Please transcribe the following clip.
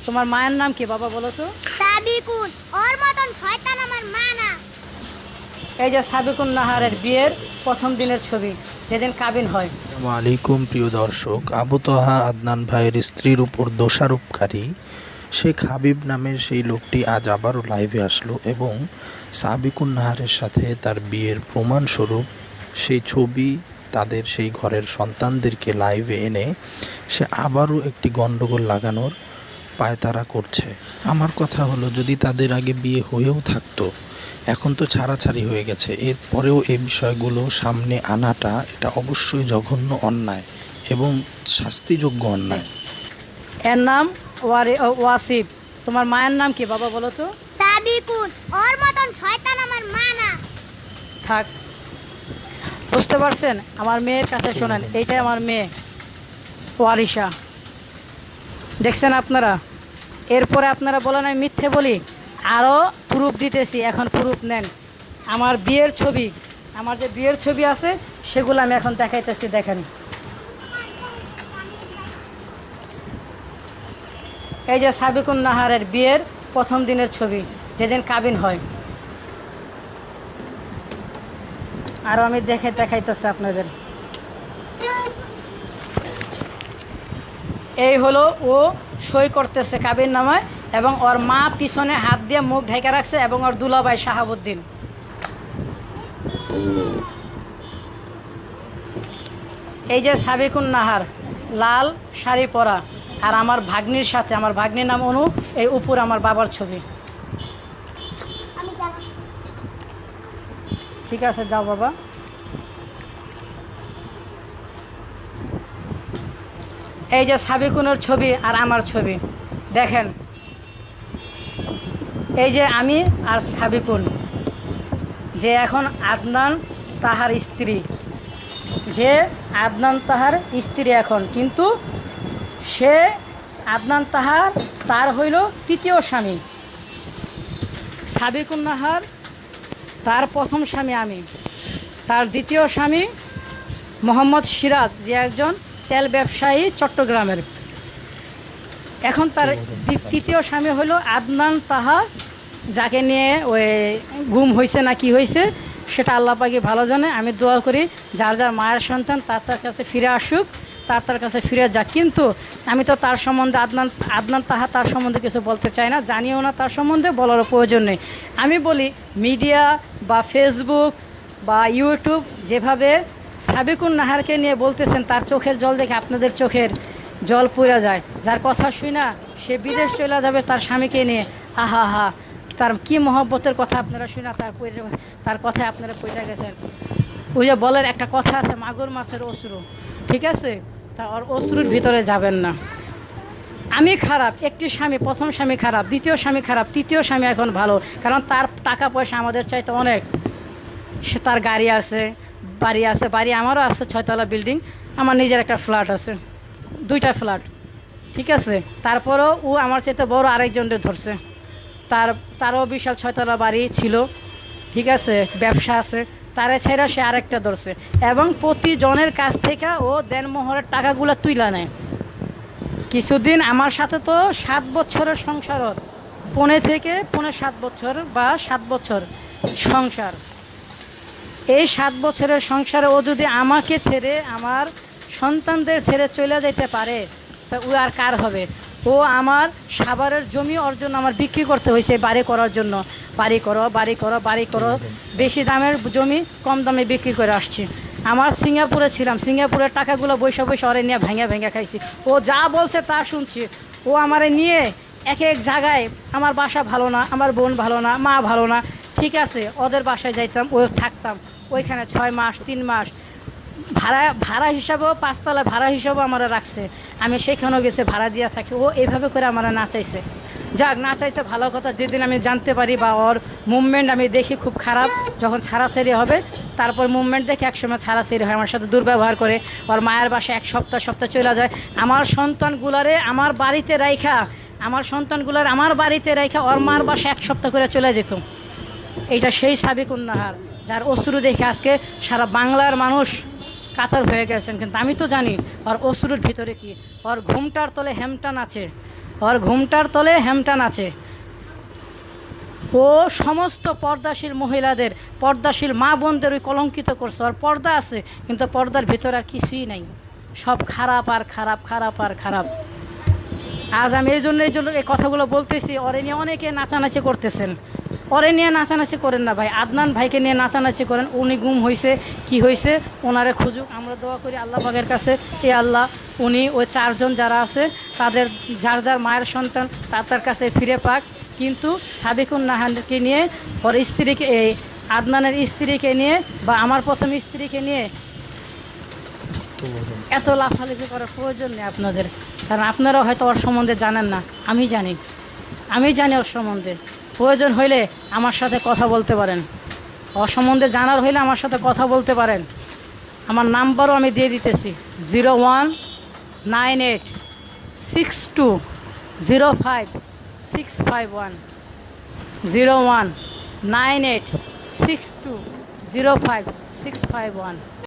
তোমার মায়ের নাম কি বাবা বলো তো? সাবিকুন। ওর মতন শয়তান আমার মা না। এই যে সাবিকুন নাহারের বিয়ের প্রথম দিনের ছবি, যেদিন কাবিন হয়। আসসালামু আলাইকুম প্রিয় দর্শক, আবু তহা আদনান ভাইয়ের স্ত্রীর উপর দোষারোপকারী শেখ হাবিব নামের সেই লোকটি আজ আবারও লাইভে আসলো এবং সাবিকুন নাহারের সাথে তার বিয়ের প্রমাণস্বরূপ সেই ছবি তাদের সেই ঘরের সন্তানদেরকে লাইভে এনে সে আবারও একটি গণ্ডগোল লাগানোর পায়তারা করছে। আমার কথা হলো, যদি তাদের আগে বিয়ে হয়েও থাকতো, এখন তো ছাড়াছাড়ি হয়ে গেছে, এরপরেও এই বিষয়গুলো সামনে আনাটা এটা অবশ্যই জঘন্য অন্যায় এবং শাস্তিযোগ্য অন্যায়। এর নাম ওয়াসিফ। তোমার মায়ের নাম কি বাবা বলো তো? সাবিকুন। ওর মতন শয়তান আমার মা না। থাক, বুঝতে পারছেন? আমার মেয়ের কাছে শোনেন, এইটাই আমার মেয়ে ওয়ারিশা। দেখছেন আপনারা? এরপরে আপনারা বলেন আমি মিথ্যে বলি, আরও প্রুফ দিতেছি, এখন প্রুফ নেন। আমার বিয়ের ছবি, আমার যে বিয়ের ছবি আছে সেগুলো আমি এখন দেখাইতেছি, দেখেন। এই যে সাবিকুন নাহারের বিয়ের প্রথম দিনের ছবি, যেদিন কাবিন হয়। আরও আমি দেখাইতেছি আপনাদের। এই হলো ও সই করতেছে কাবিন নামায়, এবং ওর মা পিছনে হাত দিয়ে মুখ ঢেকে রাখছে, এবং ওর দুলাভাই শাহাবুদ্দিন। এই যে সাবিকুন নাহার লাল শাড়ি পরা, আর আমার ভাগ্নির সাথে, আমার ভাগ্নির নাম অনু, এই উপর আমার বাবার ছবি। ঠিক আছে, যাও বাবা। এই যে সাবিকুনের ছবি আর আমার ছবি দেখেন। এই যে আমি আর সাবিকুন, যে এখন আদনান তাহার স্ত্রী, যে আদনান তাহার স্ত্রী এখন, কিন্তু সে আদনান তার হইল তৃতীয় স্বামী। সাবিকুন নাহার তার প্রথম স্বামী আমি, তার দ্বিতীয় স্বামী মোহাম্মদ সিরাজ, যে একজন তেল ব্যবসায়ী চট্টগ্রামের। এখন তার তৃতীয় স্বামী হলো আদনান তাহা, যাকে নিয়ে ওই গুম হয়েছে না কি হয়েছে সেটা আল্লাহ পাকি ভালো জানে। আমি দোয়া করি যার যার মায়ের সন্তান তার কাছে ফিরে আসুক, তার কাছে ফিরে যাক। কিন্তু আমি তো তার সম্বন্ধে আদনান তাহা তার সম্বন্ধে কিছু বলতে চাই না, জানিও না, তার সম্বন্ধে বলারও প্রয়োজন নেই। আমি বলি, মিডিয়া বা ফেসবুক বা ইউটিউব যেভাবে সাবিকুন নাহারকে নিয়ে বলতেছেন, তার চোখের জল দেখে আপনাদের চোখের জল পড়ে যায়। যার কথা শুই না সে বিদেশ চলে যাবে তার স্বামীকে নিয়ে, আহা হা, তার কি মহব্বতের কথা আপনারা শুই না, তার কথায় আপনারা পড়ে গেছেন। ওই যে বলের একটা কথা আছে, মাগুর মাছের অশ্রু, ঠিক আছে, তা ওর অশ্রুর ভিতরে যাবেন না। আমি খারাপ, একটি স্বামী, প্রথম স্বামী খারাপ, দ্বিতীয় স্বামী খারাপ, তৃতীয় স্বামী এখন ভালো, কারণ তার টাকা পয়সা আমাদের চাইতে অনেক। সে তার গাড়ি আছে, বাড়ি আছে, বাড়ি আমারও আছে, 6তলা বিল্ডিং, আমার নিজের একটা ফ্ল্যাট আছে, 2টা ফ্ল্যাট, ঠিক আছে। তারপরেও ও আমার চাইতে বড় আরেকজনকে ধরছে, তারও বিশাল 6তলা বাড়ি ছিল, ঠিক আছে, ব্যবসা আছে, তারে ছেড়ে সে আরেকটা ধরছে, এবং প্রতিজনের কাছ থেকে ও দেনমোহরের টাকাগুলো তুইলা নেয়। কিছুদিন আমার সাথে তো 7 বছরের সংসার, পৌনে 7 বছর বা 7 বছর সংসার। এই 7 বছরের সংসারে ও যদি আমাকে ছেড়ে, আমার সন্তানদের ছেড়ে চলে যেতে পারে, তা ও আর কার হবে? ও আমার সাভারের জমি অর্জন আমার বিক্রি করতে হয়েছে বাড়ি করার জন্য। বাড়ি করো, বেশি দামের জমি কম দামে বিক্রি করে আসছি। আমার সিঙ্গাপুরে ছিলাম, সিঙ্গাপুরের টাকাগুলো বৈশা ওরে নিয়ে ভেঙে খাইছি। ও যা বলছে তা শুনছি। ও আমারে নিয়ে এক জায়গায়, আমার বাসা ভালো না, আমার বোন ভালো না, মা ভালো না, ঠিক আছে, ওদের বাসায় যাইতাম, ও থাকতাম ওইখানে 6 মাস 3 মাস ভাড়া হিসাবেও, 5তলা ভাড়া হিসাবেও আমরা রাখছে। আমি সেখানেও গেছে ভাড়া দিয়ে থাকছি। ও এইভাবে করে আমরা না চাইছে, যাক না চাইছে ভালো কথা। যেদিন আমি জানতে পারি বা ওর মুভমেন্ট আমি দেখি খুব খারাপ, যখন ছাড়াছাড়ি হবে, তারপর মুভমেন্ট দেখে একসময় ছাড়াছাড়ি হয়, আমার সাথে দুর্ব্যবহার করে, ওর মায়ের বাসায় 1 সপ্তাহ চলে যায়। আমার সন্তানগুলারে আমার বাড়িতে রাইখা ওর মার বাসায় 1 সপ্তাহ করে চলে যেত। এইটা সেই সাবিকুন নাহার, যার অশ্রু দেখে আজকে সারা বাংলার মানুষ কাতর হয়ে গেছেন। কিন্তু আমি তো জানি ওর অশ্রুর ভিতরে কি, ওর ঘুমটার তলে হেমটান আছে, ওর ঘুমটার তলে হ্যামটান আছে। ও সমস্ত পর্দাশীল মহিলাদের, পর্দাশীল মা বোনদের ওই কলঙ্কিত করছে। ওর পর্দা আছে কিন্তু পর্দার ভিতরে আর কিছুই নাই, সব খারাপ আর খারাপ, খারাপ আর খারাপ। আজ আমি এই জন্য এই কথাগুলো বলতেছি। ওরে নিয়ে অনেকে নাচানাচি করতেছেন, ওরে নিয়ে নাচানাচি করেন না ভাই, আদনান ভাইকে নিয়ে নাচানাচি করেন। উনি গুম হয়েছে, কি হয়েছে, ওনারে খুঁজুক। আমরা দোয়া করি আল্লাহ পাকের কাছে, এ আল্লাহ উনি ওই 4 জন যারা আছে তাদের যার যার মায়ের সন্তান তার কাছে ফিরে পাক। কিন্তু সাবিকুন নাহারকে নিয়ে, ওর স্ত্রীকে, এই আদনানের স্ত্রীকে নিয়ে বা আমার প্রথম স্ত্রীকে নিয়ে এত লাফালাফি করার প্রয়োজন নেই আপনাদের। কারণ আপনারাও হয়তো ওর সম্বন্ধে জানেন না, আমি জানি ওর সম্বন্ধে। প্রয়োজন হইলে আমার সাথে কথা বলতে পারেন, ওর সম্বন্ধে জানার হইলে আমার সাথে কথা বলতে পারেন। আমার নাম্বারও আমি দিয়ে দিতেছি, 01986205 651, 01986205 651।